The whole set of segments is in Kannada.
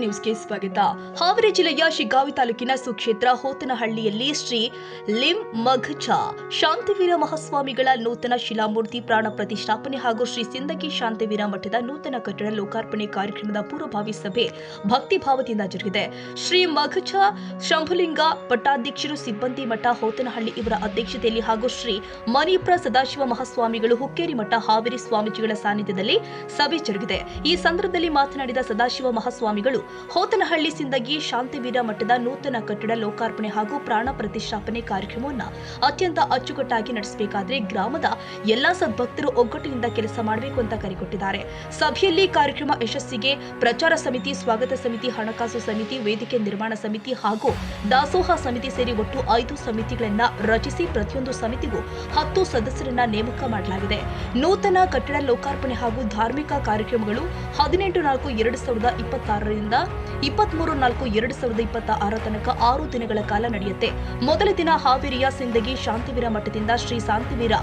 ನ್ಯೂಸ್ಗೆ ಸ್ವಾಗತ. ಹಾವೇರಿ ಜಿಲ್ಲೆಯ ಶಿಗ್ಗಾವಿ ತಾಲೂಕಿನ ಸುಕ್ಷೇತ್ರ ಹೋತನಹಳ್ಳಿಯಲ್ಲಿ ಶ್ರೀ ಲಿಂ ಮಘಚ ಶಾಂತಿವೀರ ಮಹಾಸ್ವಾಮಿಗಳ ನೂತನ ಶಿಲಾಮೂರ್ತಿ ಪ್ರಾಣ ಪ್ರತಿಷ್ಠಾಪನೆ ಹಾಗೂ ಶ್ರೀ ಸಿಂದಗಿ ಶಾಂತಿವೀರ ಮಠದ ನೂತನ ಕಟ್ಟಡ ಲೋಕಾರ್ಪಣೆ ಕಾರ್ಯಕ್ರಮದ ಪೂರ್ವಭಾವಿ ಸಭೆ ಭಕ್ತಿಭಾವದಿಂದ ಜರುಗಿದೆ. ಶ್ರೀ ಮಘಚ ಶಂಭುಲಿಂಗ ಪಟ್ಟಾಧ್ಯಕ್ಷರು, ಸಿಬ್ಬಂದಿ ಮಠ ಹೋತನಹಳ್ಳಿ ಇವರ ಅಧ್ಯಕ್ಷತೆಯಲ್ಲಿ ಹಾಗೂ ಶ್ರೀ ಮಣಿಪ್ರ ಸದಾಶಿವ ಮಹಾಸ್ವಾಮಿಗಳು ಹುಕ್ಕೇರಿ ಮಠ ಹಾವೇರಿ ಸ್ವಾಮೀಜಿಗಳ ಸಾನ್ನಿಧ್ಯದಲ್ಲಿ ಸಭೆ ಜರುಗಿದೆ. ಈ ಸಂದರ್ಭದಲ್ಲಿ ಮಾತನಾಡಿದ ಸದಾಶಿವ ಮಹಾಸ್ವಾಮಿಗಳು ಹೋತನಹಳ್ಳಿ ಸಿಂದಗಿ ಶಾಂತಿವೀರ ಮಠದ ನೂತನ ಕಟ್ಟಡ ಲೋಕಾರ್ಪಣೆ ಹಾಗೂ ಪ್ರಾಣ ಪ್ರತಿಷ್ಠಾಪನೆ ಕಾರ್ಯಕ್ರಮವನ್ನು ಅತ್ಯಂತ ಅಚ್ಚುಕಟ್ಟಾಗಿ ನಡೆಸಬೇಕಾದರೆ ಗ್ರಾಮದ ಎಲ್ಲಾ ಸದ್ಭಕ್ತರು ಒಗ್ಗಟ್ಟಿನಿಂದ ಕೆಲಸ ಮಾಡಬೇಕು ಅಂತ ಕರೆಕೊಟ್ಟಿದ್ದಾರೆ. ಸಭೆಯಲ್ಲಿ ಕಾರ್ಯಕ್ರಮ ಯಶಸ್ಸಿಗೆ ಪ್ರಚಾರ ಸಮಿತಿ, ಸ್ವಾಗತ ಸಮಿತಿ, ಹಣಕಾಸು ಸಮಿತಿ, ವೇದಿಕೆ ನಿರ್ಮಾಣ ಸಮಿತಿ ಹಾಗೂ ದಾಸೋಹ ಸಮಿತಿ ಸೇರಿ ಒಟ್ಟು 5 ಸಮಿತಿಗಳನ್ನು ರಚಿಸಿ ಪ್ರತಿಯೊಂದು ಸಮಿತಿಗೂ 10 ಸದಸ್ಯರನ್ನ ನೇಮಕ ಮಾಡಲಾಗಿದೆ. ನೂತನ ಕಟ್ಟಡ ಲೋಕಾರ್ಪಣೆ ಹಾಗೂ ಧಾರ್ಮಿಕ ಕಾರ್ಯಕ್ರಮಗಳು 18/4/2026 ರಿಂದ 23/4/2026 ತನಕ 6 ದಿನಗಳ ಕಾಲ ನಡೆಯುತ್ತೆ. ಮೊದಲ ದಿನ ಹಾವೇರಿಯ ಸಿಂದಗಿ ಶಾಂತಿವೀರ ಮಠದಿಂದ ಶ್ರೀ ಶಾಂತಿವೀರ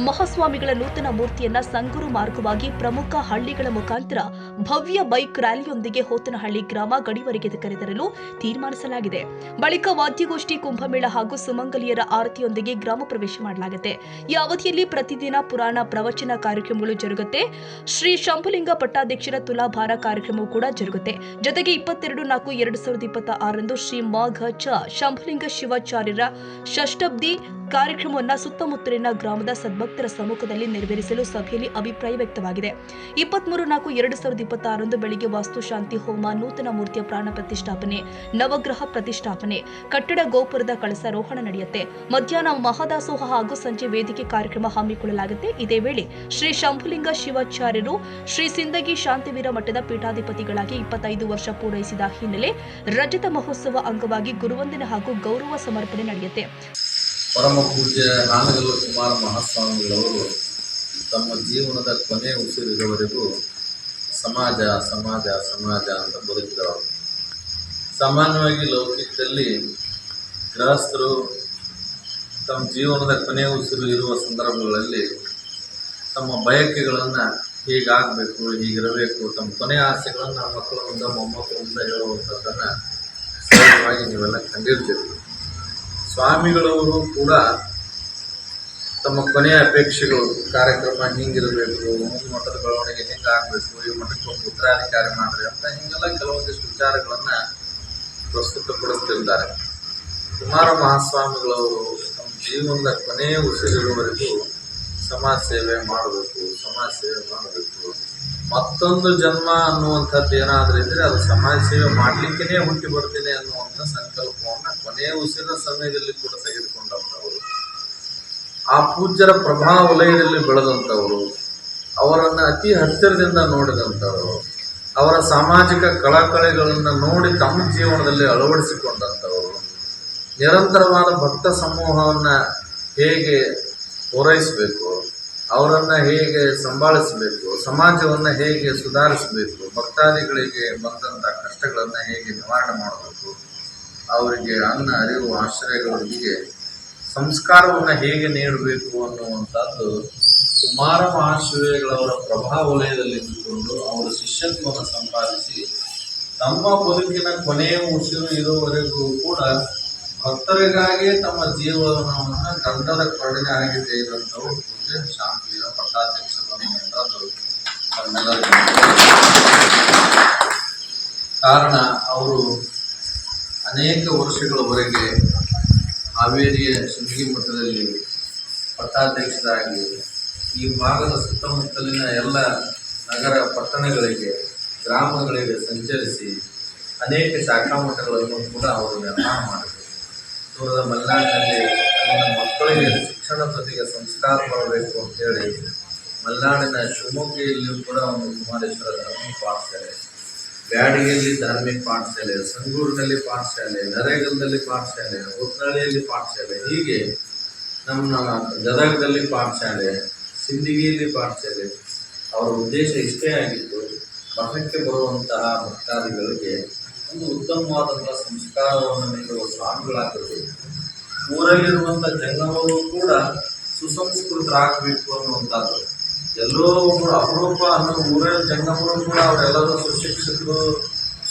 ಮಹಾಸ್ವಾಮಿಗಳ ನೂತನ ಮೂರ್ತಿಯನ್ನ ಸಂಗೂರು ಮಾರ್ಗವಾಗಿ ಪ್ರಮುಖ ಹಳ್ಳಿಗಳ ಮುಖಾಂತರ ಭವ್ಯ ಬೈಕ್ ರ್ಯಾಲಿಯೊಂದಿಗೆ ಹೋತನಹಳ್ಳಿ ಗ್ರಾಮ ಗಡಿವರೆಗೆ ಕರೆತರಲು ತೀರ್ಮಾನಿಸಲಾಗಿದೆ. ಬಳಿಕ ವಾದ್ಯಗೋಷ್ಠಿ, ಕುಂಭಮೇಳ ಹಾಗೂ ಸುಮಂಗಲಿಯರ ಆರತಿಯೊಂದಿಗೆ ಗ್ರಾಮ ಪ್ರವೇಶ ಮಾಡಲಾಗುತ್ತೆ. ಈ ಅವಧಿಯಲ್ಲಿ ಪ್ರತಿದಿನ ಪುರಾಣ ಪ್ರವಚನ ಕಾರ್ಯಕ್ರಮಗಳು ಜರುಗುತ್ತೆ. ಶ್ರೀ ಶಂಭುಲಿಂಗ ಪಟ್ಟಾಧ್ಯಕ್ಷರ ತುಲಾಭಾರ ಕಾರ್ಯಕ್ರಮವೂ ಕೂಡ ಜರುಗುತ್ತೆ. ಜೊತೆಗೆ 22/4/2026 ಶ್ರೀ ಮಘಚ ಶಂಭುಲಿಂಗ ಶಿವಾಚಾರ್ಯರ ಷಷ್ಠಬ್ದಿ ಕಾರ್ಯಕ್ರಮವನ್ನು ಸುತ್ತಮುತ್ತಲಿನ ಗ್ರಾಮದ ಸದ್ಭಕ್ತರ ಸಮ್ಮುಖದಲ್ಲಿ ನೆರವೇರಿಸಲು ಸಭೆಯಲ್ಲಿ ಅಭಿಪ್ರಾಯ ವ್ಯಕ್ತವಾಗಿದೆ. 23/4/2026 ಬೆಳಿಗ್ಗೆ ವಾಸ್ತುಶಾಂತಿ ಹೋಮ, ನೂತನ ಮೂರ್ತಿಯ ಪ್ರಾಣ ಪ್ರತಿಷ್ಠಾಪನೆ, ನವಗ್ರಹ ಪ್ರತಿಷ್ಠಾಪನೆ, ಕಟ್ಟಡ ಗೋಪುರದ ಕಳಸಾರೋಹಣ ನಡೆಯುತ್ತೆ. ಮಧ್ಯಾಹ್ನ ಮಹಾದಾಸೋಹ ಹಾಗೂ ಸಂಜೆ ವೇದಿಕೆ ಕಾರ್ಯಕ್ರಮ ಹಮ್ಮಿಕೊಳ್ಳಲಾಗುತ್ತೆ. ಇದೇ ವೇಳೆ ಶ್ರೀ ಶಂಭುಲಿಂಗ ಶಿವಾಚಾರ್ಯರು ಶ್ರೀ ಸಿಂದಗಿ ಶಾಂತಿವೀರ ಮಠದ ಪೀಠಾಧಿಪತಿಗಳಾಗಿ 25 ವರ್ಷ ಪೂರೈಸಿದ ಹಿನ್ನೆಲೆ ರಜತ ಮಹೋತ್ಸವ ಅಂಗವಾಗಿ ಗುರುವಂದನೆ ಹಾಗೂ ಗೌರವ ಸಮರ್ಪಣೆ ನಡೆಯುತ್ತೆ. ಪರಮ ಪೂಜ್ಯ ಹಾನಗಲ್ಲು ಕುಮಾರ ಮಹಾಸ್ವಾಮಿಗಳವರು ತಮ್ಮ ಜೀವನದ ಕೊನೆ ಉಸಿರಿರುವವರೆಗೂ ಸಮಾಜ ಸಮಾಜ ಸಮಾಜ ಅಂತ ಬದುಕಿದವರು. ಸಾಮಾನ್ಯವಾಗಿ ಲೌಕಿಕದಲ್ಲಿ ಗೃಹಸ್ಥರು ತಮ್ಮ ಜೀವನದ ಕೊನೆ ಉಸಿರು ಇರುವ ಸಂದರ್ಭಗಳಲ್ಲಿ ತಮ್ಮ ಬಯಕೆಗಳನ್ನು ಹೀಗಾಗಬೇಕು, ಹೀಗಿರಬೇಕು, ತಮ್ಮ ಕೊನೆಯ ಆಸೆಗಳನ್ನು ಮಕ್ಕಳ ಮುಂದೆ, ಮೊಮ್ಮಕ್ಕಳ ಮುಂದೆ ಹೇಳುವಂಥದ್ದನ್ನು ಸಹಜವಾಗಿ ನೀವೆಲ್ಲ ಕಂಡಿರ್ತೀರಿ. ಸ್ವಾಮಿಗಳವರು ಕೂಡ ತಮ್ಮ ಕೊನೆಯ ಅಪೇಕ್ಷೆಗಳು, ಕಾರ್ಯಕ್ರಮ ಹಿಂಗಿರಬೇಕು, ಮಠದ ಬೆಳವಣಿಗೆ ಹಿಂಗಾಗಬೇಕು, ಈ ಮಠಕ್ಕೆ ಒಂದು ಉತ್ತರಾಧಿಕಾರಿ ಮಾಡ್ರಿ ಅಂತ ಹಿಂಗೆಲ್ಲ ಕೆಲವೊಂದಿಷ್ಟು ವಿಚಾರಗಳನ್ನು ಪ್ರಸ್ತುತಪಡಿಸ್ತಿದ್ದಾರೆ. ಕುಮಾರ ಮಹಾಸ್ವಾಮಿಗಳವರು ತಮ್ಮ ಜೀವನದ ಕೊನೆಯ ಉಸಿರಿರುವವರೆಗೂ ಸಮಾಜ ಸೇವೆ ಮಾಡಬೇಕು, ಮತ್ತೊಂದು ಜನ್ಮ ಅನ್ನುವಂಥದ್ದು ಏನಾದರೂ ಇದ್ದರೆ ಅದು ಸಮಾಜ ಸೇವೆ ಮಾಡಲಿಕ್ಕೇ ಹುಟ್ಟಿ ಬರ್ತೀನಿ ಅನ್ನುವಂಥ ಸಂಕಲ್ಪವನ್ನು ಕೊನೆಯ ಉಸಿರಿನ ಸಮಯದಲ್ಲಿ ಕೂಡ ತೆಗೆದುಕೊಂಡಂಥವರು, ಆ ಪೂಜ್ಯರ ಪ್ರಭಾವ ವಲಯದಲ್ಲಿ ಬೆಳೆದಂಥವರು, ಅವರನ್ನು ಅತಿ ಹತ್ತಿರದಿಂದ ನೋಡಿದಂಥವರು, ಅವರ ಸಾಮಾಜಿಕ ಕಳಕಳಿಗಳನ್ನು ನೋಡಿ ತಮ್ಮ ಜೀವನದಲ್ಲಿ ಅಳವಡಿಸಿಕೊಂಡಂಥವರು, ನಿರಂತರವಾದ ಭಕ್ತ ಸಮೂಹವನ್ನು ಹೇಗೆ ಪೂರೈಸಬೇಕು, ಅವರನ್ನು ಹೇಗೆ ಸಂಭಾಳಿಸಬೇಕು, ಸಮಾಜವನ್ನು ಹೇಗೆ ಸುಧಾರಿಸಬೇಕು, ಭಕ್ತಾದಿಗಳಿಗೆ ಬಂದಂಥ ಕಷ್ಟಗಳನ್ನು ಹೇಗೆ ನಿವಾರಣೆ ಮಾಡಬೇಕು, ಅವರಿಗೆ ಅನ್ನ, ಅರಿವು, ಆಶ್ರಯಗಳೊಂದಿಗೆ ಸಂಸ್ಕಾರವನ್ನು ಹೇಗೆ ನೀಡಬೇಕು ಅನ್ನುವಂಥದ್ದು ಕುಮಾರ ಮಹಾಶಿವಗಳವರ ಪ್ರಭಾವ ವಲಯದಲ್ಲಿ ಇದ್ದುಕೊಂಡು ಅವರ ಶಿಷ್ಯತ್ವವನ್ನು ಸಂಪಾದಿಸಿ ತಮ್ಮ ಬದುಕಿನ ಕೊನೆಯ ಉಸಿರು ಇರುವವರೆಗೂ ಕೂಡ ಭಕ್ತರಿಗಾಗಿ ತಮ್ಮ ಜೀವನವನ್ನು ಗಂಧದ ಕೊರಡಿನ ಹಾಗೆ ತೆಗೆದಂಥವು ಪೂಜ್ಯ ಶಾಂತಿವೀರ ಪಟ್ಟಾಧ್ಯಕ್ಷರು ಅನ್ನುವಂಥದ್ದು ನಮ್ಮೆಲ್ಲರಿಗೂ ಕಾರಣ. ಅವರು ಅನೇಕ ವರ್ಷಗಳವರೆಗೆ ಹಾವೇರಿಯ ಸಿಂದಗಿ ಮಠದಲ್ಲಿ ಪಟ್ಟಾಧ್ಯಕ್ಷರಾಗಿ ಈ ಭಾಗದ ಸುತ್ತಮುತ್ತಲಿನ ಎಲ್ಲ ನಗರ ಪಟ್ಟಣಗಳಿಗೆ, ಗ್ರಾಮಗಳಿಗೆ ಸಂಚರಿಸಿ ಅನೇಕ ಶಾಖಾ ಮಠಗಳನ್ನು ಕೂಡ ಅವರು ನಿರ್ಮಾಣ ಮಾಡಿದರು. ದೂರದ ಮಲೆನಾಡಿನಲ್ಲಿ ನನ್ನ ಮಕ್ಕಳಿಗೆ ಶಿಕ್ಷಣ ಜೊತೆಗೆ ಸಂಸ್ಕಾರ ಬರಬೇಕು ಅಂತೇಳಿ ಮಲೆನಾಡಿನ ಶಿವಮೊಗ್ಗೆಯಲ್ಲಿಯೂ ಕೂಡ ಒಂದು ಕುಮಾರೇಶ್ವರ ಧಾರ್ಮಿಕ ಪಾಠಶಾಲೆ, ಬ್ಯಾಡಗಿಯಲ್ಲಿ ಧಾರ್ಮಿಕ ಪಾಠಶಾಲೆ, ಸಂಗೂರಿನಲ್ಲಿ ಪಾಠಶಾಲೆ, ನರೇಗಲ್ದಲ್ಲಿ ಪಾಠಶಾಲೆ, ಹೊಸನಳ್ಳಿಯಲ್ಲಿ ಪಾಠಶಾಲೆ, ಹೀಗೆ ನಮ್ಮ ಗದಗದಲ್ಲಿ ಪಾಠಶಾಲೆ, ಸಿಂದಗಿಯಲ್ಲಿ ಪಾಠಶಾಲೆ. ಅವರ ಉದ್ದೇಶ ಇಷ್ಟೇ ಆಗಿತ್ತು, ಮಠಕ್ಕೆ ಬರುವಂತಹ ಭಕ್ತಾದಿಗಳಿಗೆ ಒಂದು ಉತ್ತಮವಾದಂಥ ಸಂಸ್ಕಾರವನ್ನು ನೀಡುವ ಸ್ವಾಮಿಗಳಾಗಿರಬೇಕು. ಊರಲ್ಲಿರುವಂಥ ಜಂಗಮರು ಕೂಡ ಸುಸಂಸ್ಕೃತರಾಗಬೇಕು ಅನ್ನುವಂಥದ್ದು. ಎಲ್ಲೋ ಒಬ್ಬರು ಅಪರೂಪ ಅನ್ನೋ ಊರಿನ ಜಂಗಮರು ಕೂಡ ಅವರೆಲ್ಲರೂ ಸುಶಿಕ್ಷಿತರು,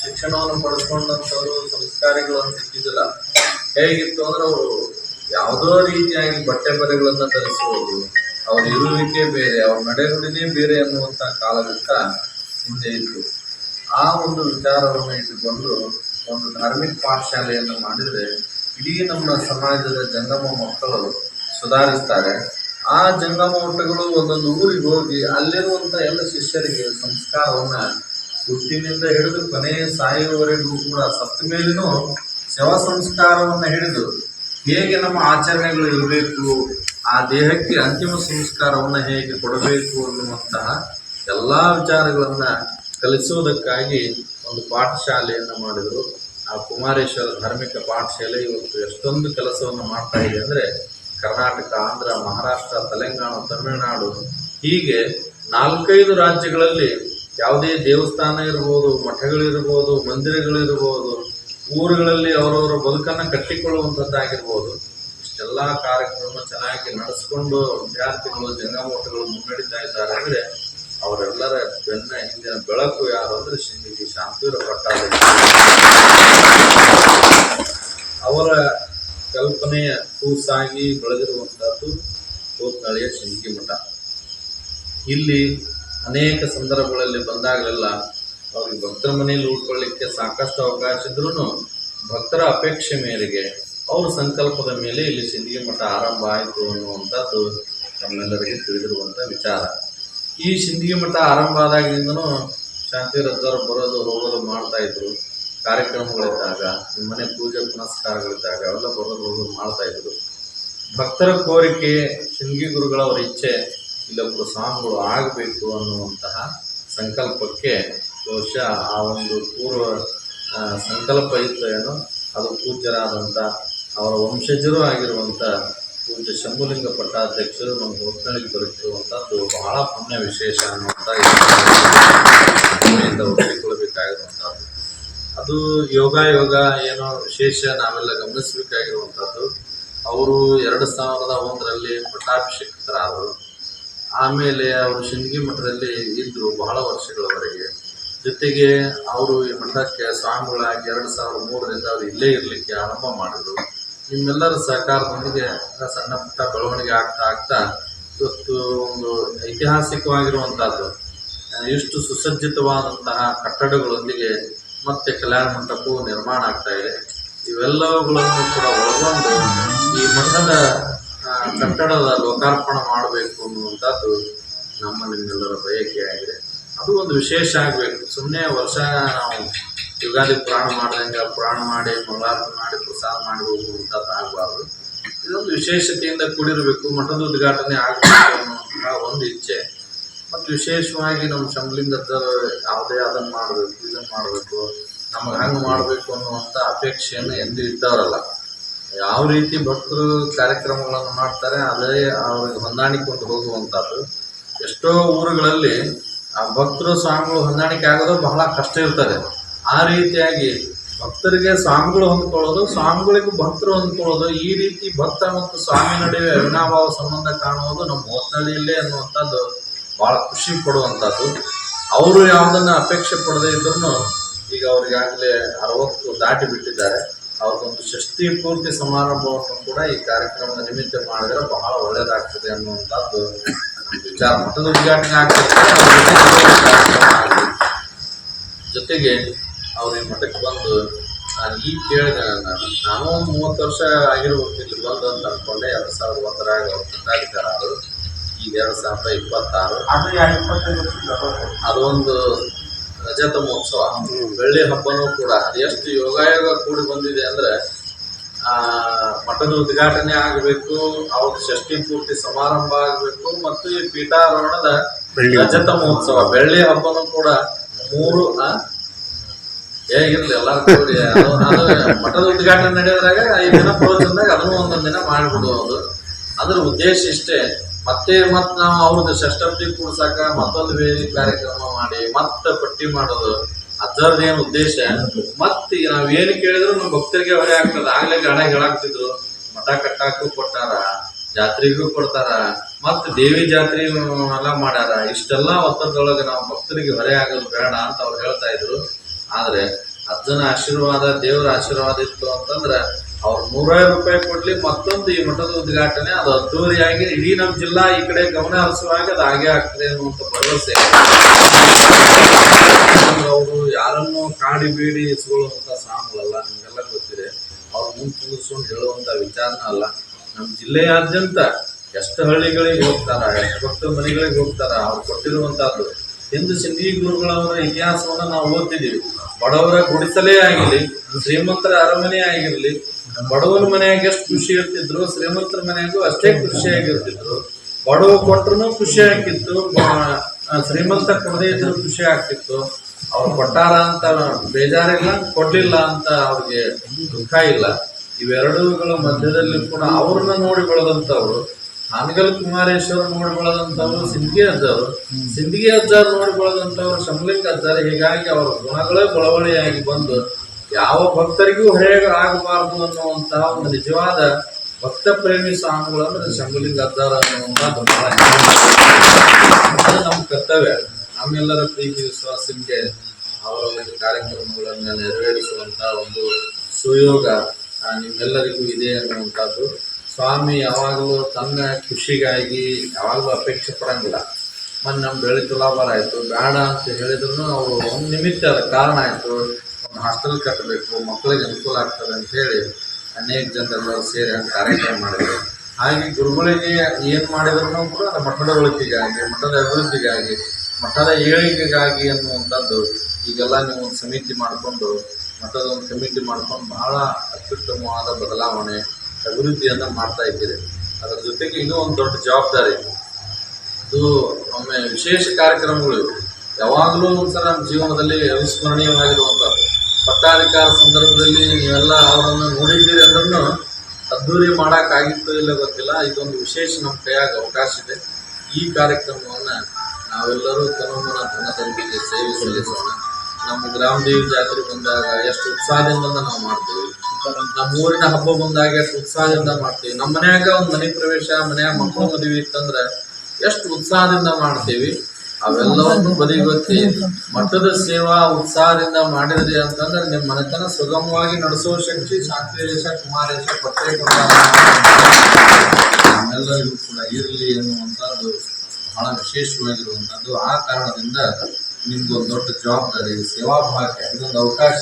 ಶಿಕ್ಷಣವನ್ನು ಪಡೆದುಕೊಂಡಂಥವ್ರು ಸಂಸ್ಕಾರಿಗಳು ಅಂತ ಇದ್ದಿದ್ದಿಲ್ಲ. ಹೇಗಿತ್ತು ಅಂದ್ರೆ ಅವರು ಯಾವುದೋ ರೀತಿಯಾಗಿ ಬಟ್ಟೆ ಬರೆಗಳನ್ನು ಧರಿಸುವುದು, ಅವ್ರ ಇರುವಿಕೆ ಬೇರೆ, ಅವ್ರ ನಡೆನುಡಿನೇ ಬೇರೆ ಅನ್ನುವಂಥ ಕಾಲಘಟ್ಟ ಹಿಂದೆ ಇತ್ತು. ಆ ಒಂದು ವಿಚಾರವನ್ನು ಇಟ್ಟುಕೊಂಡು ಒಂದು ಧಾರ್ಮಿಕ ಪಾಠಶಾಲೆಯನ್ನು ಮಾಡಿದರೆ ಇಡೀ ನಮ್ಮ ಸಮಾಜದ ಜಂಗಮ ಮಕ್ಕಳು ಸುಧಾರಿಸ್ತಾರೆ. ಆ ಜಂಗಮ ಮಟ್ಟಗಳು ಒಂದೊಂದು ಊರಿಗೆ ಹೋಗಿ ಅಲ್ಲಿರುವಂಥ ಎಲ್ಲ ಶಿಷ್ಯರಿಗೆ ಸಂಸ್ಕಾರವನ್ನು ಹುಟ್ಟಿನಿಂದ ಹಿಡಿದು ಕೊನೆಯ ಸಾಯುವವರೆಗೂ ಕೂಡ ಸತ್ತ ಮೇಲಿನೂ ಶವ ಸಂಸ್ಕಾರವನ್ನು ಹಿಡಿದು ಹೇಗೆ ನಮ್ಮ ಆಚರಣೆಗಳು ಇರಬೇಕು, ಆ ದೇಹಕ್ಕೆ ಅಂತಿಮ ಸಂಸ್ಕಾರವನ್ನು ಹೇಗೆ ಕೊಡಬೇಕು ಅನ್ನುವಂತಹ ಎಲ್ಲ ವಿಚಾರಗಳನ್ನು ಕಲಿಸುವುದಕ್ಕಾಗಿ ಒಂದು ಪಾಠಶಾಲೆಯನ್ನು ಮಾಡಿದರು. ಆ ಕುಮಾರೇಶ್ವರ ಧಾರ್ಮಿಕ ಪಾಠಶಾಲೆ ಇವತ್ತು ಎಷ್ಟೊಂದು ಕೆಲಸವನ್ನು ಮಾಡ್ತಾ ಇದೆ ಅಂದರೆ ಕರ್ನಾಟಕ, ಆಂಧ್ರ, ಮಹಾರಾಷ್ಟ್ರ, ತೆಲಂಗಾಣ, ತಮಿಳುನಾಡು ಹೀಗೆ 4-5 ರಾಜ್ಯಗಳಲ್ಲಿ ಯಾವುದೇ ದೇವಸ್ಥಾನ ಇರ್ಬೋದು, ಮಠಗಳಿರ್ಬೋದು, ಮಂದಿರಗಳಿರ್ಬೋದು, ಊರುಗಳಲ್ಲಿ ಅವರವರ ಬದುಕನ್ನು ಕಟ್ಟಿಕೊಳ್ಳುವಂಥದ್ದಾಗಿರ್ಬೋದು, ಇಷ್ಟೆಲ್ಲ ಕಾರ್ಯಕ್ರಮ ಚೆನ್ನಾಗಿ ನಡೆಸ್ಕೊಂಡು ವಿದ್ಯಾರ್ಥಿಗಳು ಜಂಗಮಠಗಳು ಮುನ್ನಡೀತಾ ಇದ್ದಾರೆ ಅಂದರೆ ಅವರೆಲ್ಲರ ಬೆನ್ನ ಹಿಂದಿನ ಬೆಳಕು ಯಾರು ಅಂದರೆ ಸಿಂದಗಿ ಶಾಂತಿವೀರ ಪಟ್ಟಾಭಿಷೇಕ. ಅವರ ಕಲ್ಪನೆಯ ಕೂಸಾಗಿ ಬೆಳೆದಿರುವಂಥದ್ದು ಹೋತ್ನಳ್ಳಿಯ ಸಿಂದಗಿ ಮಠ. ಇಲ್ಲಿ ಅನೇಕ ಸಂದರ್ಭಗಳಲ್ಲಿ ಬಂದಾಗಲೆಲ್ಲ ಅವ್ರಿಗೆ ಭಕ್ತರ ಮನೆಯಲ್ಲಿ ಉಳ್ಕೊಳ್ಳಿಕ್ಕೆ ಸಾಕಷ್ಟು ಅವಕಾಶ ಇದ್ರೂ ಭಕ್ತರ ಅಪೇಕ್ಷೆ ಮೇರೆಗೆ ಅವ್ರ ಸಂಕಲ್ಪದ ಮೇಲೆ ಇಲ್ಲಿ ಸಿಂದಗಿ ಮಠ ಆರಂಭ ಆಯಿತು ಅನ್ನುವಂಥದ್ದು ನಮ್ಮೆಲ್ಲರಿಗೆ ತಿಳಿದಿರುವಂಥ ವಿಚಾರ. ಈ ಸಿಂದಗಿ ಮಠ ಆರಂಭ ಆದಾಗಿನಿಂದನೂ ಶಾಂತಿವೀರಜ್ಜರು ಬರೋದು ಹೋಗೋದು ಮಾಡ್ತಾಯಿದ್ರು. ಕಾರ್ಯಕ್ರಮಗಳಿದ್ದಾಗ, ಮನೆ ಪೂಜೆ ಪುನಸ್ಕಾರಗಳಿದ್ದಾಗ ಅವೆಲ್ಲ ಬರೋದು ಹೋಗೋದು ಮಾಡ್ತಾಯಿದ್ರು. ಭಕ್ತರ ಕೋರಿಕೆ, ಸಿಂದಗಿ ಗುರುಗಳವರ ಇಚ್ಛೆ ಇಲ್ಲೊಬ್ಬರು ಸ್ವಾಮಿಗಳು ಆಗಬೇಕು ಅನ್ನುವಂತಹ ಸಂಕಲ್ಪಕ್ಕೆ ಬಹುಶಃ ಆ ಒಂದು ಪೂರ್ವ ಸಂಕಲ್ಪ ಇತ್ತು ಏನೋ, ಅದು ಪೂಜ್ಯರಾದಂಥ ಅವರ ವಂಶಜರೂ ಆಗಿರುವಂಥ ಪೂಜ್ಯ ಶಂಭುಲಿಂಗ ಪಟ್ಟಾಧ್ಯಕ್ಷರು ನಮ್ಮ ಹೋತ್ನಳ್ಳಿಗೆ ಬರುತ್ತಿರುವಂಥದ್ದು ಬಹಳ ಪುಣ್ಯ ವಿಶೇಷ ಅನ್ನುವಂಥ ಒಪ್ಪಿಕೊಳ್ಳಬೇಕಾಗಿರುವಂಥದ್ದು. ಅದು ಯೋಗ ಏನೋ ವಿಶೇಷ ನಾವೆಲ್ಲ ಗಮನಿಸಬೇಕಾಗಿರುವಂಥದ್ದು. ಅವರು 2001ರಲ್ಲಿ ಪಟ್ಟಾಭಿಷೇಕರಾದರು. ಆಮೇಲೆ ಅವರು ಸಿಂದಗಿ ಮಠದಲ್ಲಿ ಇದ್ದರು ಬಹಳ ವರ್ಷಗಳವರೆಗೆ. ಜೊತೆಗೆ ಅವರು ಈ ಮಠಕ್ಕೆ ಸ್ವಾಮಿಗಳಾಗಿ 2003ರಿಂದ ಅವರು ಇಲ್ಲೇ ಇರಲಿಕ್ಕೆ ಆರಂಭ ಮಾಡಿದರು. ನಿಮ್ಮೆಲ್ಲರ ಸಹಕಾರದೊಂದಿಗೆ ಸಣ್ಣ ಪುಟ್ಟ ಬೆಳವಣಿಗೆ ಆಗ್ತಾ ಇವತ್ತು ಒಂದು ಐತಿಹಾಸಿಕವಾಗಿರುವಂಥದ್ದು ಇಷ್ಟು ಸುಸಜ್ಜಿತವಾದಂತಹ ಕಟ್ಟಡಗಳೊಂದಿಗೆ ಮತ್ತೆ ಕಲ್ಯಾಣ ಮಂಟಪವು ನಿರ್ಮಾಣ ಆಗ್ತಾ ಇದೆ. ಇವೆಲ್ಲವುಗಳನ್ನು ಕೂಡ ಒಳಗೊಂಡು ಈ ಮಠದ ಕಟ್ಟಡದ ಲೋಕಾರ್ಪಣೆ ಮಾಡಬೇಕು ಅನ್ನುವಂಥದ್ದು ನಿಮ್ಮೆಲ್ಲರ ಬಯಕೆಯಾಗಿದೆ. ಅದು ಒಂದು ವಿಶೇಷ ಆಗಬೇಕು. ಸುಮ್ಮನೆ ವರ್ಷ ನಾವು ಯುಗಾದಿ ಪುರಾಣ ಮಾಡ್ದಂಗೆ ಪುರಾಣ ಮಾಡಿ ಮಂಗಳಾರತಿ ಮಾಡಿ ಪ್ರಸಾದ ಮಾಡಿ ಹೋಗುವಂಥದ್ದು ಆಗಬಾರ್ದು. ಇದೊಂದು ವಿಶೇಷತೆಯಿಂದ ಕೂಡಿರಬೇಕು. ಮಠದ ಉದ್ಘಾಟನೆ ಆಗಬೇಕು ಅನ್ನುವಂತಹ ಒಂದು ಇಚ್ಛೆ. ಮತ್ತು ವಿಶೇಷವಾಗಿ ನಮ್ಮ ಶಂಭುಲಿಂಗಜ್ಜರು ಯಾವುದೇ ಅದನ್ನು ಮಾಡಬೇಕು, ಇದನ್ನು ಮಾಡಬೇಕು, ನಮಗೆ ಹಂಗೆ ಮಾಡಬೇಕು ಅನ್ನುವಂಥ ಅಪೇಕ್ಷೆಯನ್ನು ಎಂದೂ ಇದ್ದವರಲ್ಲ. ಯಾವ ರೀತಿ ಭಕ್ತರು ಕಾರ್ಯಕ್ರಮಗಳನ್ನು ಮಾಡ್ತಾರೆ ಅದೇ ಅವ್ರಿಗೆ ಹೊಂದಾಣಿಕೊಂಡು ಹೋಗುವಂಥದ್ದು. ಎಷ್ಟೋ ಊರುಗಳಲ್ಲಿ ಆ ಭಕ್ತರು ಸ್ವಾಮಿಗಳು ಹೊಂದಾಣಿಕೆ ಆಗೋದು ಬಹಳ ಕಷ್ಟ ಇರ್ತದೆ. ಆ ರೀತಿಯಾಗಿ ಭಕ್ತರಿಗೆ ಸ್ವಾಮಿಗಳು ಹೊಂದ್ಕೊಳ್ಳೋದು, ಸ್ವಾಮಿಗಳಿಗೂ ಭಕ್ತರು ಹೊಂದ್ಕೊಳ್ಳೋದು, ಈ ರೀತಿ ಭಕ್ತ ಮತ್ತು ಸ್ವಾಮಿ ನಡುವೆ ಅವಿನಾಭಾವ ಸಂಬಂಧ ಕಾಣುವುದು ನಮ್ಮ ಹೋತ್ನಳ್ಳಿಯಲ್ಲೇ ಅನ್ನುವಂಥದ್ದು ಭಾಳ ಖುಷಿ ಪಡುವಂಥದ್ದು. ಅವರು ಯಾವುದನ್ನು ಅಪೇಕ್ಷೆ ಪಡದೇ ಇದ್ರೂ ಈಗ ಅವರಿಗಾಗಲೇ 60 ದಾಟಿ ಬಿಟ್ಟಿದ್ದಾರೆ. ಅವ್ರಿಗೊಂದು ಷಷ್ಠಿ ಪೂರ್ತಿ ಸಮಾರಂಭವನ್ನು ಕೂಡ ಈ ಕಾರ್ಯಕ್ರಮದ ನಿಮಿತ್ತ ಮಾಡಿದರೆ ಬಹಳ ಒಳ್ಳೆಯದಾಗ್ತದೆ ಅನ್ನುವಂಥದ್ದು ವಿಚಾರ. ಮಠದ ಉದ್ಘಾಟನೆ ಆಗ್ತಿರ್ತಾರೆ, ಜೊತೆಗೆ ಅವ್ರ ಈ ಮಠಕ್ಕೆ ಬಂದು ನಾನು ಈಗ ಕೇಳಿದೆ, ನಾನು 30 ವರ್ಷ ಆಗಿರ್ಬೇಕು ಇಲ್ಲಿ ಬಂದು ಅಂತ ಅಂದ್ಕೊಂಡೆ. 2001ರಾಗ ಅವ್ರು ಪಟ್ಟಾಧಿಕಾರರು, ಈಗ 2026 ಅದೊಂದು ರಜತ ಮಹೋತ್ಸವ, ಬೆಳ್ಳಿ ಹಬ್ಬನೂ ಕೂಡ. ಅದು ಎಷ್ಟು ಯೋಗಾಯೋಗ ಕೂಡಿ ಬಂದಿದೆ ಅಂದರೆ ಮಠದ ಉದ್ಘಾಟನೆ ಆಗಬೇಕು, ಅವ್ರ ಷಷ್ಠಿ ಪೂರ್ತಿ ಸಮಾರಂಭ ಆಗಬೇಕು, ಮತ್ತು ಈ ಪೀಠಾರೋಹಣದ ರಜತ ಮಹೋತ್ಸವ ಬೆಳ್ಳಿ ಹಬ್ಬನೂ ಕೂಡ 3 ಹೇಗಿರ್ಲಿ ಎಲ್ಲರೂ ಕೂಡಿ ಅದು ಮಠದ ಉದ್ಘಾಟನೆ ನಡೆಯೋದ್ರಾಗ 5 ದಿನ ಪ್ರವಚನದಾಗ ಅದನ್ನು ಒಂದೊಂದು ದಿನ ಮಾಡಿಬಿಡುವುದು. ಅದ್ರ ಉದ್ದೇಶ ಇಷ್ಟೇ. ಮತ್ತೆ ನಾವು ಅವ್ರದ್ದು ಷಷ್ಠಬ್ದಿ ಕೂಡ್ಸಾಕ ಮತ್ತೊಂದು ಬೇರೆ ಕಾರ್ಯಕ್ರಮ ಮಾಡಿ ಮತ್ತೆ ಪಟ್ಟಿ ಮಾಡೋದು ಅದರದ್ದೇನು ಉದ್ದೇಶ. ಮತ್ತೆ ನಾವೇನು ಕೇಳಿದ್ರು ನಮ್ಮ ಭಕ್ತರಿಗೆ ಹೊರೆ ಆಗ್ತದೆ. ಆಗ್ಲೇ ಗಾಢ ಹೇಳಾಗ್ತಿದ್ರು, ಮಠ ಕಟ್ಟಾಕು ಕೊಟ್ಟಾರ, ಜಾತ್ರೆಗೂ ಕೊಡ್ತಾರ, ಮತ್ತೆ ದೇವಿ ಜಾತ್ರೆ ಎಲ್ಲ ಮಾಡ್ಯಾರ. ಇಷ್ಟೆಲ್ಲ ಒತ್ತಡದೊಳಗೆ ನಾವು ಭಕ್ತರಿಗೆ ಹೊರೆ ಆಗೋದು ಬೇಡ ಅಂತ ಅವ್ರು ಹೇಳ್ತಾ ಇದ್ರು. ಆದರೆ ಅಜ್ಜನ ಆಶೀರ್ವಾದ ದೇವರ ಆಶೀರ್ವಾದ ಇತ್ತು ಅಂತಂದ್ರೆ ಅವ್ರು 150 ರೂಪಾಯಿ ಕೊಡ್ಲಿ ಮತ್ತೊಂದು ಈ ಮಠದ ಉದ್ಘಾಟನೆ ಅದು ಅದ್ದೂರಿಯಾಗಿ ಇಡೀ ನಮ್ಮ ಜಿಲ್ಲಾ ಈ ಕಡೆ ಗಮನ ಹರಿಸುವಾಗ ಅದು ಹಾಗೆ ಆಗ್ತದೆ ಅನ್ನುವಂಥ ಭರವಸೆ. ಅವರು ಯಾರನ್ನು ಕಾಡಿ ಬೀಡಿ ಇಸ್ಕೊಳ್ಳುವಂತ ಸಾಂಗ್ಗಳಲ್ಲ, ನಿಮ್ಗೆಲ್ಲ ಗೊತ್ತಿದೆ. ಅವ್ರು ಮುಂದೆ ಕೂರಿಸ್ಕೊಂಡು ಹೇಳುವಂತ ವಿಚಾರನ ಅಲ್ಲ. ನಮ್ಮ ಜಿಲ್ಲೆಯಾದ್ಯಂತ ಎಷ್ಟು ಹಳ್ಳಿಗಳಿಗೆ ಹೋಗ್ತಾರ, ಎಷ್ಟು ಭಕ್ತ ಮನೆಗಳಿಗೆ ಹೋಗ್ತಾರ. ಅವ್ರು ಕೊಟ್ಟಿರುವಂತಹದ್ದು ಹಿಂದೂ ಸಿಂಧಿ ಗುರುಗಳವರ ಇತಿಹಾಸವನ್ನ ನಾವು ಓದ್ತಿದೀವಿ. ಬಡವರ ಗುಡಿಸಲೇ ಆಗಿರ್ಲಿ, ಶ್ರೀಮಂತರ ಅರಮನೆ ಆಗಿರ್ಲಿ, ಬಡವನ ಮನೆಯಾಗ ಎಷ್ಟು ಖುಷಿ ಇರ್ತಿದ್ರು, ಶ್ರೀಮಂತರ ಮನೆಯಾಗೂ ಅಷ್ಟೇ ಖುಷಿಯಾಗಿರ್ತಿದ್ರು. ಬಡವ ಕೊಟ್ಟರು ಖುಷಿ ಆಗ್ತಿತ್ತು, ಶ್ರೀಮಂತ ಕೊಡದೇ ಇದ್ರು ಖುಷಿ ಆಗ್ತಿತ್ತು. ಅವ್ರು ಕೊಟ್ಟಾರ ಅಂತ ಬೇಜಾರಿಲ್ಲ, ಕೊಡ್ಲಿಲ್ಲ ಅಂತ ಅವ್ರಿಗೆ ದುಃಖ ಇಲ್ಲ. ಇವೆರಡುಗಳ ಮಧ್ಯದಲ್ಲಿ ಕೂಡ ಅವ್ರನ್ನ ನೋಡಿ ಬೆಳೆದಂಥವ್ರು, ಹಾನಗಲ್ ಕುಮಾರೇಶ್ವರ ನೋಡಿ ಬೆಳೆದಂಥವ್ರು ಸಿಂದಗಿ ಅಜ್ಜವರು, ಸಿಂದಗಿ ಅಜ್ಜಾರ್ ನೋಡಿ ಬೆಳೆದಂಥವ್ರು ಶಂಭುಲಿಂಗ ಅಜ್ಜಾರ್. ಹೀಗಾಗಿ ಅವರ ಗುಣಗಳೇ ಬಳವಳಿಯಾಗಿ ಬಂದು ಯಾವ ಭಕ್ತರಿಗೂ ಹೊರೆಗೆ ಆಗಬಾರ್ದು ಅನ್ನುವಂತಹ ಒಂದು ನಿಜವಾದ ಭಕ್ತ ಪ್ರೇಮಿ ಸಾಂಗ್ಗಳು ಅಂದ್ರೆ ಶಂಭುಲಿಂಗ ಅಜ್ಜಾರ್ ಅನ್ನುವಂಥದ್ದು ಬಹಳ ಅದು ನಮ್ಮ ಕರ್ತವ್ಯ. ನಮ್ಮೆಲ್ಲರ ಪ್ರೀತಿ ವಿಶ್ವಾಸಕ್ಕೆ ಅವರ ಒಂದು ಕಾರ್ಯಕ್ರಮಗಳನ್ನು ನೆರವೇರಿಸುವಂತಹ ಒಂದು ಸುಯೋಗ ನಿಮ್ಮೆಲ್ಲರಿಗೂ ಇದೆ ಅನ್ನುವಂಥದ್ದು. ಸ್ವಾಮಿ ಯಾವಾಗಲೂ ತನ್ನ ಖುಷಿಗಾಗಿ ಯಾವಾಗಲೂ ಅಪೇಕ್ಷೆ ಪಡಂಗಿಲ್ಲ. ಮೊನ್ನೆ ನಮ್ಮ ಬೆಳೆ ತುಲಾಭಾರ ಆಯಿತು, ಬೇಡ ಅಂತ ಹೇಳಿದ್ರು ಅವರು ಒಂದು ನಿಮಿತ್ತ ಕಾರಣ ಆಯಿತು, ಒಂದು ಹಾಸ್ಟೆಲ್ ಕಟ್ಟಬೇಕು, ಮಕ್ಕಳಿಗೆ ಅನುಕೂಲ ಆಗ್ತದೆ ಅಂತ ಹೇಳಿ ಅನೇಕ ಜನರೆಲ್ಲರೂ ಸೇರಿ ಕಾರ್ಯಕ್ರಮ ಮಾಡಿದರು. ಹಾಗೆ ಗುರುಗಳಿಗೆ ಏನು ಮಾಡಿದ್ರು ಕೂಡ ಮಠದ ಒಳಿತಿಗಾಗಿ, ಮಠದ ಅಭಿವೃದ್ಧಿಗಾಗಿ, ಮಠದ ಏಳಿಗೆಗಾಗಿ ಅನ್ನುವಂಥದ್ದು ಈಗೆಲ್ಲ ನೀವು ಒಂದು ಸಮಿತಿ ಮಾಡಿಕೊಂಡು, ಮಠದ ಒಂದು ಕಮಿಟಿ ಮಾಡ್ಕೊಂಡು ಬಹಳ ಅತ್ಯುತ್ತಮವಾದ ಬದಲಾವಣೆ ಅಭಿವೃದ್ಧಿಯನ್ನು ಮಾಡ್ತಾ ಇದ್ದೀರಿ. ಅದರ ಜೊತೆಗೆ ಇನ್ನೂ ಒಂದು ದೊಡ್ಡ ಜವಾಬ್ದಾರಿ, ಇದು ಒಮ್ಮೆ ವಿಶೇಷ ಕಾರ್ಯಕ್ರಮಗಳು ಯಾವಾಗಲೂ ಒಂದ್ಸಲ ನಮ್ಮ ಜೀವನದಲ್ಲಿ ಅವಿಸ್ಮರಣೀಯವಾಗಿರುವಂಥದ್ದು. ಪಟ್ಟಾಧಿಕಾರ ಸಂದರ್ಭದಲ್ಲಿ ನೀವೆಲ್ಲ ಅವರನ್ನು ನೋಡಿದ್ದೀರಿ ಅಂದ್ರೂ ಅದ್ದೂರಿ ಮಾಡೋಕ್ಕಾಗಿತ್ತು ಇಲ್ಲ ಗೊತ್ತಿಲ್ಲ. ಇದೊಂದು ವಿಶೇಷ ನಮ್ಮ ಕೈಯಾಗ ಅವಕಾಶ ಇದೆ. ಈ ಕಾರ್ಯಕ್ರಮವನ್ನು ನಾವೆಲ್ಲರೂ ತನುಮನ ಧನದೊಂದಿಗೆ ಸೇವೆ ಸಲ್ಲಿಸೋಣ. ನಮ್ಮ ಗ್ರಾಮ ದೇವಿ ಜಾತ್ರೆ ಬಂದಾಗ ಎಷ್ಟು ಉತ್ಸಾಹದಿಂದ ನಾವು ಮಾಡ್ತೀವಿ, ನಮ್ಮ ಊರಿನ ಹಬ್ಬ ಬಂದಾಗ ಎಷ್ಟು ಉತ್ಸಾಹದಿಂದ ಮಾಡ್ತೀವಿ. ನಮ್ಮ ಮನ್ಯಾಗ ಒಂದು ಮನೆ ಪ್ರವೇಶ, ಮನ್ಯಾಗ ಮಕ್ಕಳು ಮದುವೆ ಇತ್ತಂದ್ರೆ ಎಷ್ಟು ಉತ್ಸಾಹದಿಂದ ಮಾಡ್ತೀವಿ. ಅವೆಲ್ಲವನ್ನು ಬದಿಗೊತ್ತಿ ಮಠದ ಸೇವಾ ಉತ್ಸಾಹದಿಂದ ಮಾಡಿದ್ರಿ ಅಂತಂದ್ರೆ ನಿಮ್ಮ ಮನೆತನ ಸುಗಮವಾಗಿ ನಡೆಸುವ ಶಕ್ತಿ ಶಾಂತಿರೇಶ ಕುಮಾರೇಶ ಪಟ್ಟೆ ನಮ್ಮೆಲ್ಲರಿಗೂ ಕೂಡ ಇರಲಿ ಎನ್ನುವಂಥದ್ದು ಬಹಳ ವಿಶೇಷವಾಗಿರುವಂಥದ್ದು. ಆ ಕಾರಣದಿಂದ ನಿಮ್ಗೊಂದು ದೊಡ್ಡ ಜವಾಬ್ದಾರಿ, ಸೇವಾ ಭಾಗ್ಯ, ಇದೊಂದು ಅವಕಾಶ.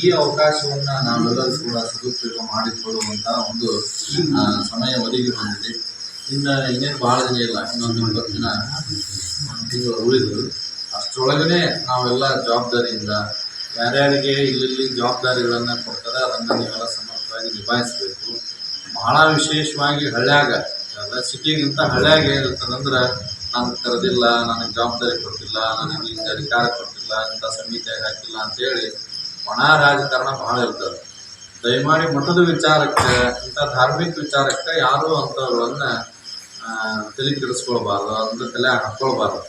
ಈ ಅವಕಾಶವನ್ನ ನಾವೆಲ್ಲರೂ ಕೂಡ ಸದುಪಯೋಗ ಮಾಡಿಕೊಳ್ಳುವಂತಹ ಒಂದು ಸಮಯ ಒದಗಿ ಬಂದಿದೆ. ಇನ್ನೇನು ಬಹಳ ದಿನ ಇಲ್ಲ, ಇನ್ನೊಂದು 20 ದಿನ, 1 ತಿಂಗಳು ಉಳಿದು ಅಷ್ಟರೊಳಗನೆ ನಾವೆಲ್ಲ ಜವಾಬ್ದಾರಿಯಿಂದ ಯಾರ್ಯಾರಿಗೆ ಇಲ್ಲಿ ಜವಾಬ್ದಾರಿಗಳನ್ನು ಕೊಡ್ತಾರೆ ಅದನ್ನು ನೀವೆಲ್ಲ ಸಮರ್ಥವಾಗಿ ನಿಭಾಯಿಸಬೇಕು. ಬಹಳ ವಿಶೇಷವಾಗಿ ಹಳ್ಳ್ಯಾಗ, ಸಿಟಿಗಿಂತ ಹಳ್ಳ್ಯಾಗ ಏನಿರ್ತದಂದ್ರೆ ನನಗೆ ಕರೆದಿಲ್ಲ, ನನಗೆ ಜವಾಬ್ದಾರಿ ಕೊಟ್ಟಿಲ್ಲ, ನನಗೆ ಇಂಥ ಅಧಿಕಾರ ಕೊಟ್ಟಿಲ್ಲ, ಇಂಥ ಸಮಿತಿಯಾಗಿ ಹಾಕಿಲ್ಲ ಅಂತೇಳಿ ಒಣ ರಾಜಕಾರಣ ಬಹಳ ಇರ್ತದೆ. ದಯಮಾಡಿ ಮಠದ ವಿಚಾರಕ್ಕೆ, ಇಂಥ ಧಾರ್ಮಿಕ ವಿಚಾರಕ್ಕೆ ಯಾರೂ ಅಂಥವ್ರನ್ನ ತಲೆ ಕೆಡಿಸ್ಕೊಳ್ಬಾರ್ದು, ಅದನ್ನ ತಲೆ ಹಾಕ್ಕೊಳ್ಬಾರ್ದು.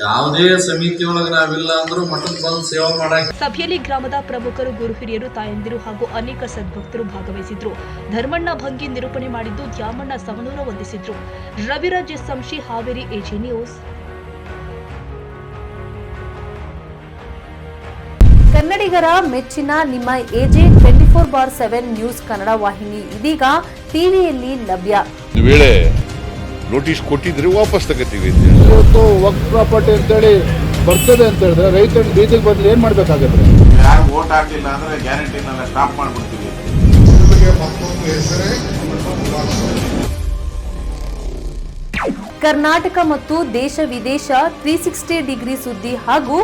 ಯಾವುದೇ ಸಮಿತಿಯೊಳಗೆ ನಾವಿಲ್ಲ ಅಂದ್ರೂ ಮಠದ ಬಂದು ಸೇವೆ ಮಾಡಕ್ಕೆ. ಸಭೆಯಲ್ಲಿ ಗ್ರಾಮದ ಪ್ರಮುಖರು, ಗುರು ಹಿರಿಯರು, ತಾಯಂದಿರು ಹಾಗೂ ಅನೇಕ ಸದ್ಭಕ್ತರು ಭಾಗವಹಿಸಿದ್ರು. ಧರ್ಮಣ್ಣ ಭಂಗಿ ನಿರೂಪಣೆ ಮಾಡಿದ್ದು, ದ್ಯಾಮಣ್ಣ ಸವಣೂರ ವಂದಿಸಿದ್ರು. Raviraj Samshi, Haveri AG news. ಕನ್ನಡಿಗರ ಮೆಚ್ಚಿನ ನಿಮ್ಮ ಎಜೆ 24/7 ನ್ಯೂಸ್ ಕನ್ನಡ ವಾಹಿನಿ ಇದೀಗ ಟಿವಿಯಲ್ಲಿ ಲಭ್ಯ. ವೇಳೆ ನೋಟಿಸ್ ಕೊಟ್ಟಿದ್ರೆ ವಾಪಸ್ ತಗೋತೀವಿ. ಇವತ್ತು ವಕ್ಫ್ ಪ್ರಾಪರ್ಟಿ ಅಂತೇಳಿ ಬರ್ತದೆ ಅಂತ ಹೇಳಿದ್ರೆ ರೈತರು ಬೀದಿಗೆ ಬಂದ್ರೆ ಏನ್ ಮಾಡ್ಬೇಕಾಗತ್ತೆ? ಯಾರು ವೋಟ್ ಹಾಕಲಿಲ್ಲ ಅಂದ್ರೆ ಗ್ಯಾರಂಟಿನೆಲ್ಲ ಸ್ಟಾಪ್ ಮಾಡ್ಬಿಡ್ತೀವಿ. ಕರ್ನಾಟಕ ಮತ್ತು ದೇಶ ವಿದೇಶ 360 ಡಿಗ್ರಿ ಸುದ್ದಿ ಹಾಗೂ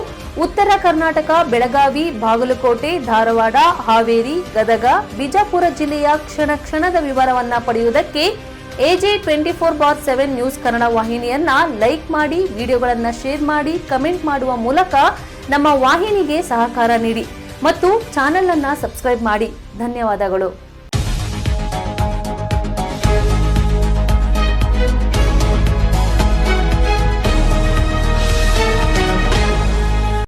ಉತ್ತರ ಕರ್ನಾಟಕ, ಬೆಳಗಾವಿ, ಬಾಗಲಕೋಟೆ, ಧಾರವಾಡ, ಹಾವೇರಿ, ಗದಗ, ಬಿಜಾಪುರ ಜಿಲ್ಲೆಯ ಕ್ಷಣ ಕ್ಷಣದ ವಿವರವನ್ನ ಪಡೆಯುವುದಕ್ಕೆ ಎಜೆ 24/7 ನ್ಯೂಸ್ ಕನ್ನಡ ವಾಹಿನಿಯನ್ನ ಲೈಕ್ ಮಾಡಿ, ವಿಡಿಯೋಗಳನ್ನ ಶೇರ್ ಮಾಡಿ, ಕಮೆಂಟ್ ಮಾಡುವ ಮೂಲಕ ನಮ್ಮ ವಾಹಿನಿಗೆ ಸಹಕಾರ ನೀಡಿ ಮತ್ತು ಚಾನೆಲ್ ಅನ್ನ ಸಬ್ಸ್ಕ್ರೈಬ್ ಮಾಡಿ. ಧನ್ಯವಾದಗಳು.